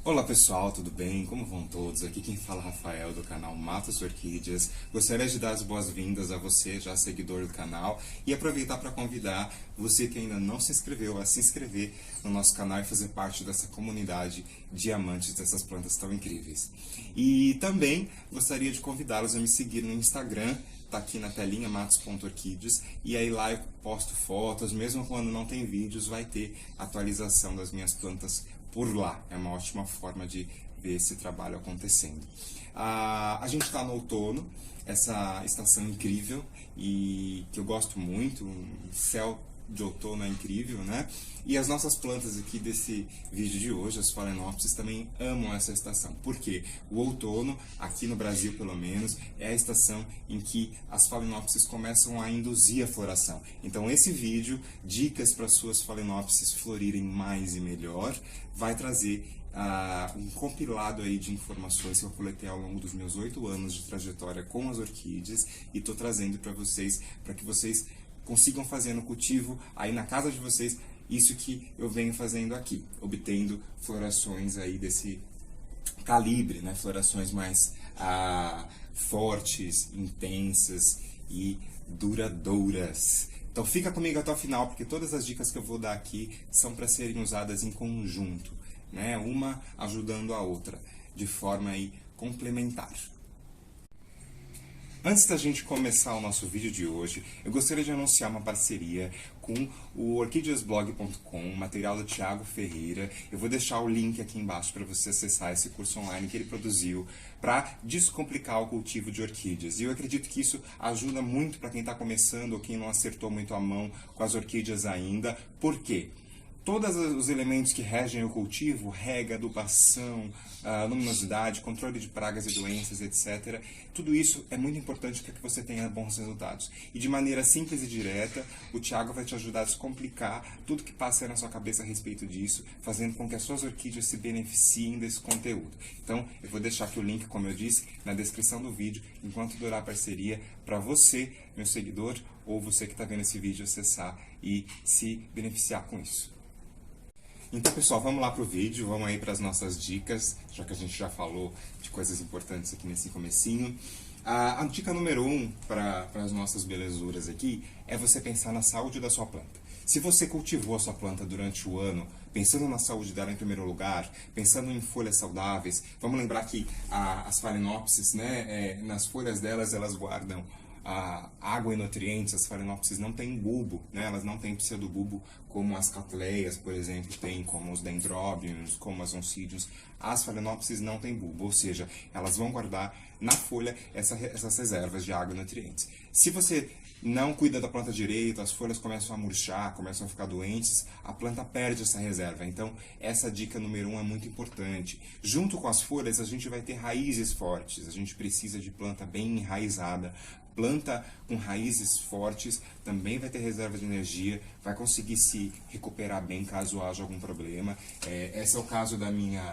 Olá pessoal, tudo bem? Como vão todos? Aqui quem fala é Rafael do canal Matos Orquídeas. Gostaria de dar as boas-vindas a você, já seguidor do canal, e aproveitar para convidar você que ainda não se inscreveu a se inscrever no nosso canal e fazer parte dessa comunidade de amantes dessas plantas tão incríveis. E também gostaria de convidá-los a me seguir no Instagram, tá aqui na telinha, matos.orquídeas, e aí lá eu posto fotos, mesmo quando não tem vídeos, vai ter atualização das minhas plantas por lá. É uma ótima forma de ver esse trabalho acontecendo. A gente está no outono, essa estação incrível e que eu gosto muito, um céu de outono é incrível, né? E as nossas plantas aqui desse vídeo de hoje, as Phalaenopsis, também amam essa estação. Por quê? O outono, aqui no Brasil pelo menos, é a estação em que as Phalaenopsis começam a induzir a floração. Então esse vídeo, dicas para suas Phalaenopsis florirem mais e melhor, vai trazer um compilado aí de informações que eu coletei ao longo dos meus 8 anos de trajetória com as orquídeas e estou trazendo para que vocês consigam fazer no cultivo, aí na casa de vocês, isso que eu venho fazendo aqui, obtendo florações aí desse calibre, né? Florações mais fortes, intensas e duradouras. Então fica comigo até o final, porque todas as dicas que eu vou dar aqui são para serem usadas em conjunto, né? Uma ajudando a outra, de forma aí complementar. Antes da gente começar o nosso vídeo de hoje, eu gostaria de anunciar uma parceria com o orquídeasblog.com, material do Thiago Ferreira. Eu vou deixar o link aqui embaixo para você acessar esse curso online que ele produziu para descomplicar o cultivo de orquídeas. E eu acredito que isso ajuda muito para quem está começando ou quem não acertou muito a mão com as orquídeas ainda. Por quê? Todos os elementos que regem o cultivo, rega, adubação, luminosidade, controle de pragas e doenças, etc. Tudo isso é muito importante para que você tenha bons resultados. E de maneira simples e direta, o Thiago vai te ajudar a descomplicar tudo que passa na sua cabeça a respeito disso, fazendo com que as suas orquídeas se beneficiem desse conteúdo. Então, eu vou deixar aqui o link, como eu disse, na descrição do vídeo, enquanto durar a parceria, para você, meu seguidor, ou você que está vendo esse vídeo, acessar e se beneficiar com isso. Então, pessoal, vamos lá para o vídeo, vamos aí para as nossas dicas, já que a gente já falou de coisas importantes aqui nesse comecinho. A dica número 1 para as nossas belezuras aqui é você pensar na saúde da sua planta. Se você cultivou a sua planta durante o ano, pensando na saúde dela em primeiro lugar, pensando em folhas saudáveis, vamos lembrar que as Phalaenopsis, né, nas folhas delas, elas guardam água e nutrientes. As Phalaenopsis não têm bulbo, né? Elas não têm pseudobulbo como as Cattleyas, por exemplo, tem, como os Dendrobiums, como as Oncidiums. As Phalaenopsis não têm bulbo, ou seja, elas vão guardar na folha essas reservas de água e nutrientes. Se você não cuida da planta direito, as folhas começam a murchar, começam a ficar doentes, a planta perde essa reserva. Então, essa dica número 1 é muito importante. Junto com as folhas, a gente vai ter raízes fortes. A gente precisa de planta bem enraizada. Planta com raízes fortes também vai ter reserva de energia, vai conseguir se recuperar bem caso haja algum problema. Esse é o caso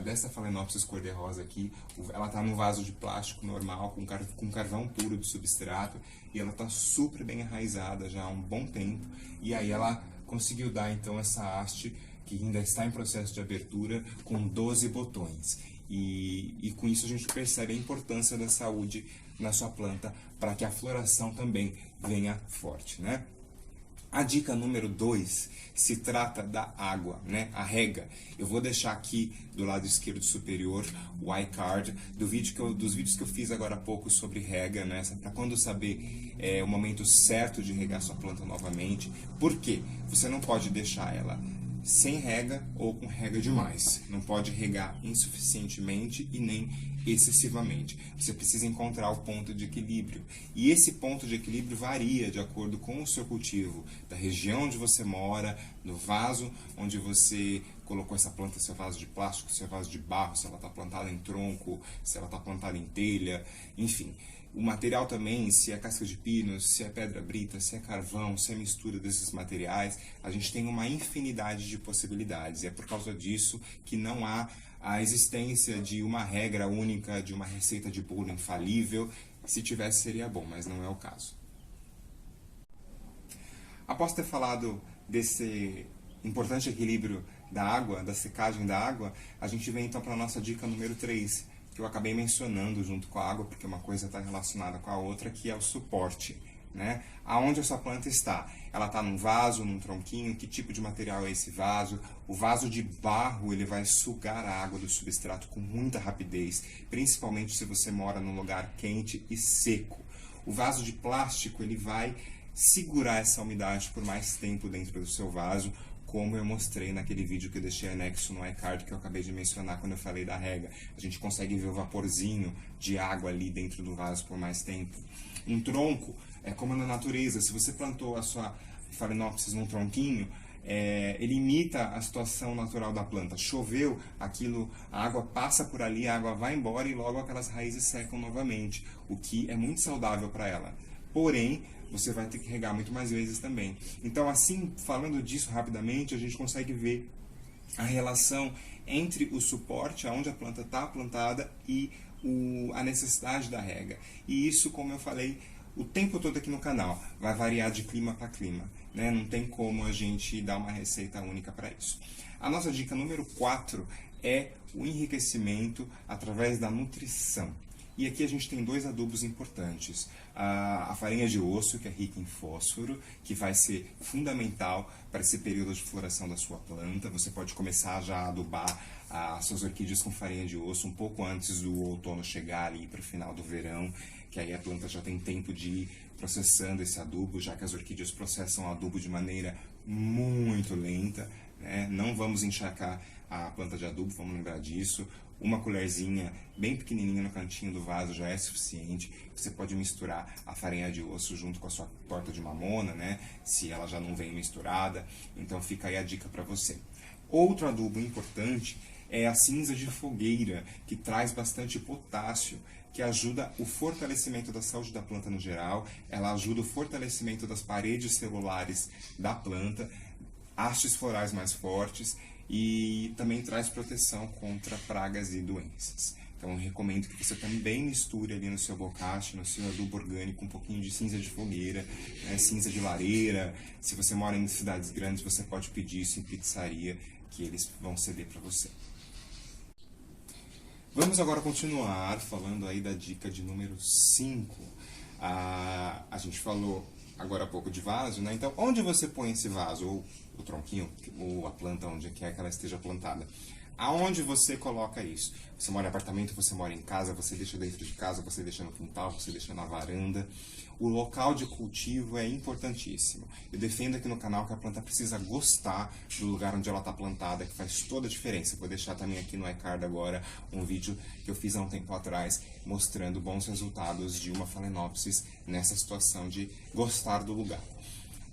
dessa Phalaenopsis cor-de-rosa aqui. Ela está num vaso de plástico normal, com carvão puro de substrato, e ela está super bem enraizada já há um bom tempo. E aí ela conseguiu dar então essa haste, que ainda está em processo de abertura, com 12 botões. E com isso a gente percebe a importância da saúde na sua planta para que a floração também venha forte, né? A dica número 2 se trata da água, né? A rega. Eu vou deixar aqui do lado esquerdo superior o iCard dos vídeos que eu fiz agora há pouco sobre rega, né? Para quando saber o momento certo de regar sua planta novamente. Por quê? Você não pode deixar ela sem rega ou com rega demais. Não pode regar insuficientemente e nem excessivamente. Você precisa encontrar o ponto de equilíbrio. E esse ponto de equilíbrio varia de acordo com o seu cultivo, da região onde você mora, do vaso onde você colocou essa planta, se é vaso de plástico, se é vaso de barro, se ela está plantada em tronco, se ela está plantada em telha, enfim. O material também, se é casca de pino, se é pedra brita, se é carvão, se é mistura desses materiais, a gente tem uma infinidade de possibilidades. E é por causa disso que não há a existência de uma regra única, de uma receita de bolo infalível. Se tivesse, seria bom, mas não é o caso. Após ter falado desse importante equilíbrio da água, da secagem da água, a gente vem então para a nossa dica número 3, que eu acabei mencionando junto com a água, porque uma coisa está relacionada com a outra, que é o suporte. Né? Aonde essa planta está? Ela está num vaso, num tronquinho? Que tipo de material é esse vaso? O vaso de barro, ele vai sugar a água do substrato com muita rapidez, principalmente se você mora num lugar quente e seco. O vaso de plástico, ele vai segurar essa umidade por mais tempo dentro do seu vaso, como eu mostrei naquele vídeo que eu deixei anexo no iCard que eu acabei de mencionar quando eu falei da rega. A gente consegue ver o vaporzinho de água ali dentro do vaso por mais tempo. Um tronco, é como na natureza, se você plantou a sua Phalaenopsis num tronquinho, ele imita a situação natural da planta. Choveu, a água passa por ali, a água vai embora e logo aquelas raízes secam novamente, o que é muito saudável para ela. Porém, você vai ter que regar muito mais vezes também. Então, assim, falando disso rapidamente, a gente consegue ver a relação entre o suporte, aonde a planta está plantada, e a necessidade da rega. E isso, como eu falei, o tempo todo aqui no canal, vai variar de clima para clima, né? Não tem como a gente dar uma receita única para isso. A nossa dica número 4 é o enriquecimento através da nutrição. E aqui a gente tem 2 adubos importantes. A farinha de osso, que é rica em fósforo, que vai ser fundamental para esse período de floração da sua planta. Você pode começar já a adubar as suas orquídeas com farinha de osso um pouco antes do outono chegar ali para o final do verão, que aí a planta já tem tempo de ir processando esse adubo, já que as orquídeas processam o adubo de maneira muito lenta, né? Não vamos encharcar a planta de adubo, vamos lembrar disso. Uma colherzinha bem pequenininha no cantinho do vaso já é suficiente. Você pode misturar a farinha de osso junto com a sua torta de mamona, né? Se ela já não vem misturada. Então fica aí a dica para você. Outro adubo importante é a cinza de fogueira, que traz bastante potássio, que ajuda o fortalecimento da saúde da planta no geral. Ela ajuda o fortalecimento das paredes celulares da planta, hastes florais mais fortes, e também traz proteção contra pragas e doenças. Então eu recomendo que você também misture ali no seu bocache, no seu adubo orgânico, um pouquinho de cinza de fogueira, né, cinza de lareira. Se você mora em cidades grandes, você pode pedir isso em pizzaria, que eles vão ceder para você. Vamos agora continuar falando aí da dica de número 5. A gente falou agora há pouco de vaso, né? Então, onde você põe esse vaso, ou o tronquinho, ou a planta, onde quer que ela esteja plantada? Aonde você coloca isso? Você mora em apartamento, você mora em casa, você deixa dentro de casa, você deixa no quintal, você deixa na varanda. O local de cultivo é importantíssimo. Eu defendo aqui no canal que a planta precisa gostar do lugar onde ela está plantada, que faz toda a diferença. Vou deixar também aqui no iCard agora um vídeo que eu fiz há um tempo atrás, mostrando bons resultados de uma Phalaenopsis nessa situação de gostar do lugar.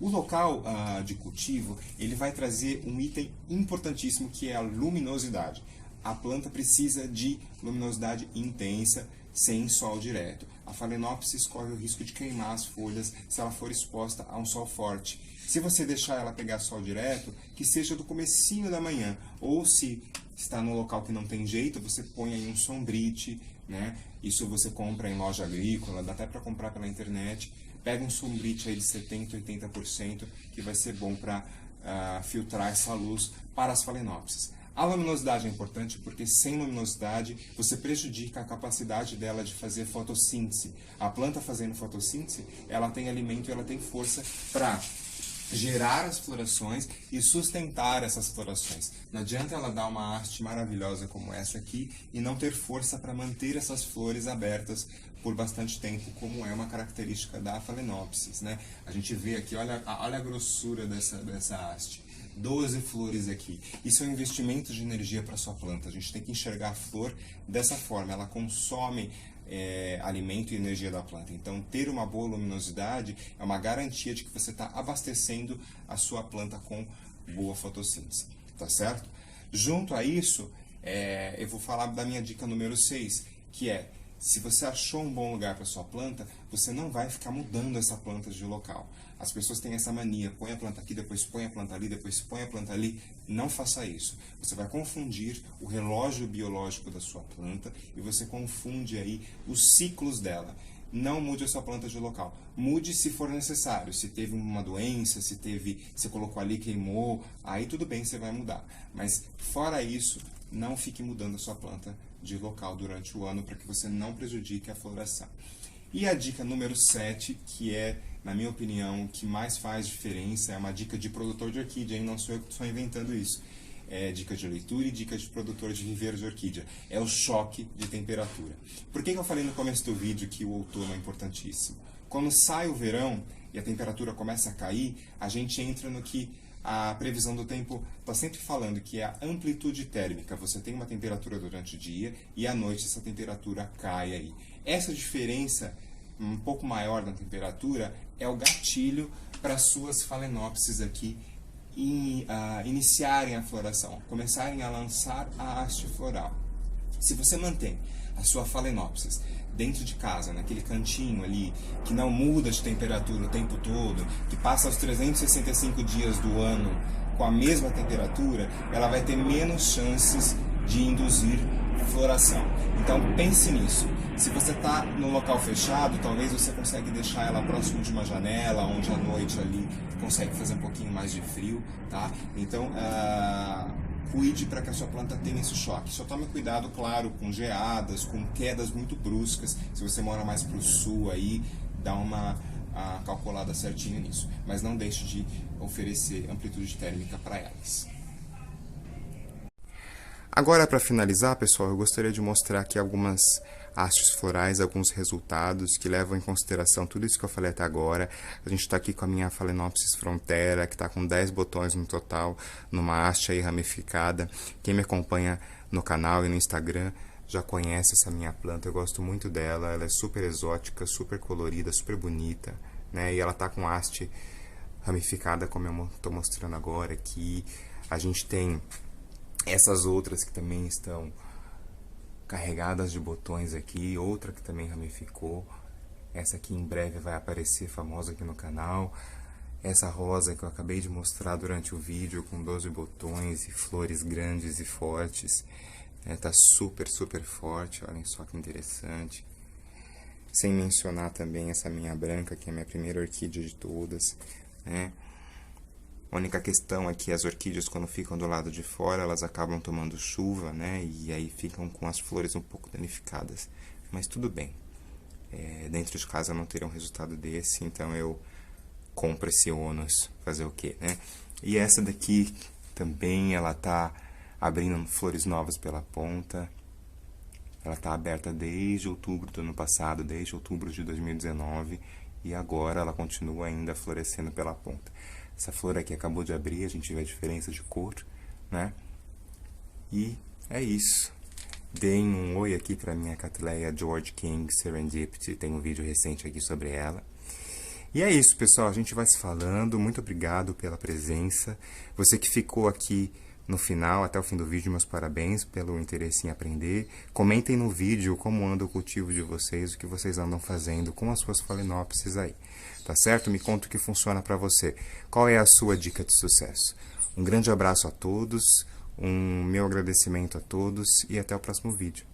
O local de cultivo, ele vai trazer um item importantíssimo, que é a luminosidade. A planta precisa de luminosidade intensa, sem sol direto. A Phalaenopsis corre o risco de queimar as folhas se ela for exposta a um sol forte. Se você deixar ela pegar sol direto, que seja do comecinho da manhã, ou se está no local que não tem jeito, você põe aí um sombrite, né? Isso você compra em loja agrícola, dá até para comprar pela internet. Pega um sombrite aí de 70%, 80%, que vai ser bom para filtrar essa luz para as Phalaenopsis. A luminosidade é importante porque sem luminosidade você prejudica a capacidade dela de fazer fotossíntese. A planta fazendo fotossíntese, ela tem alimento e ela tem força para gerar as florações e sustentar essas florações. Não adianta ela dar uma haste maravilhosa como essa aqui e não ter força para manter essas flores abertas por bastante tempo, como é uma característica da Phalaenopsis, né? A gente vê aqui, olha a grossura dessa haste. 12 flores aqui. Isso é um investimento de energia para sua planta. A gente tem que enxergar a flor dessa forma. Ela consome alimento e energia da planta. Então, ter uma boa luminosidade é uma garantia de que você está abastecendo a sua planta com boa fotossíntese. Tá certo? Junto a isso, eu vou falar da minha dica número 6, que é: se você achou um bom lugar para sua planta, você não vai ficar mudando essa planta de local. As pessoas têm essa mania, põe a planta aqui, depois põe a planta ali, depois põe a planta ali. Não faça isso. Você vai confundir o relógio biológico da sua planta e você confunde aí os ciclos dela. não mude a sua planta de local. Mude se for necessário. Se teve uma doença, você colocou ali, queimou, aí tudo bem, você vai mudar. Mas fora isso, não fique mudando a sua planta de local durante o ano para que você não prejudique a floração. E a dica número 7, que é, na minha opinião, o que mais faz diferença, é uma dica de produtor de orquídea, hein? Não sou eu que estou inventando isso. É dica de leitura e dica de produtor de viveiro de orquídea. É o choque de temperatura. Por que eu falei no começo do vídeo que o outono é importantíssimo? Quando sai o verão e a temperatura começa a cair, a gente entra no que a previsão do tempo está sempre falando, que é a amplitude térmica. Você tem uma temperatura durante o dia e à noite essa temperatura cai aí. Essa diferença um pouco maior da temperatura é o gatilho para as suas phalaenopsis aqui iniciarem a floração, começarem a lançar a haste floral. Se você mantém a sua phalaenopsis dentro de casa, naquele cantinho ali, que não muda de temperatura o tempo todo, que passa os 365 dias do ano com a mesma temperatura, ela vai ter menos chances de induzir floração. Então pense nisso. Se você está no local fechado, talvez você consiga deixar ela próximo de uma janela, onde à noite ali consegue fazer um pouquinho mais de frio, tá? Então, cuide para que a sua planta tenha esse choque. Só tome cuidado, claro, com geadas, com quedas muito bruscas. Se você mora mais para o sul aí, dá uma calculada certinho nisso. Mas não deixe de oferecer amplitude térmica para elas. Agora, para finalizar, pessoal, eu gostaria de mostrar aqui algumas hastes florais, alguns resultados que levam em consideração tudo isso que eu falei até agora. A gente está aqui com a minha Phalaenopsis frontera, que está com 10 botões no total, numa haste aí ramificada. Quem me acompanha no canal e no Instagram já conhece essa minha planta, eu gosto muito dela. Ela é super exótica, super colorida, super bonita, né? E ela está com haste ramificada, como eu estou mostrando agora aqui. A gente tem essas outras que também estão carregadas de botões aqui, outra que também ramificou. Essa aqui em breve vai aparecer famosa aqui no canal. Essa rosa que eu acabei de mostrar durante o vídeo, com 12 botões e flores grandes e fortes. Tá super, super forte, olhem só que interessante. Sem mencionar também essa minha branca, que é a minha primeira orquídea de todas, né? A única questão é que as orquídeas, quando ficam do lado de fora, elas acabam tomando chuva, né? E aí ficam com as flores um pouco danificadas. Mas tudo bem. Dentro de casa não teria um resultado desse, então eu compro esse ônus. Fazer o quê, né? E essa daqui também, ela tá abrindo flores novas pela ponta. Ela tá aberta desde outubro do ano passado, desde outubro de 2019. E agora ela continua ainda florescendo pela ponta. Essa flor aqui acabou de abrir, a gente vê a diferença de cor, né? E é isso. Deem um oi aqui para minha Cattleya George King Serendipity, tem um vídeo recente aqui sobre ela. E é isso, pessoal, a gente vai se falando. Muito obrigado pela presença. Você que ficou aqui no final, até o fim do vídeo, meus parabéns pelo interesse em aprender. Comentem no vídeo como anda o cultivo de vocês, o que vocês andam fazendo com as suas phalaenopsis aí. Tá certo? Me conta o que funciona para você. Qual é a sua dica de sucesso? Um grande abraço a todos, um meu agradecimento a todos e até o próximo vídeo.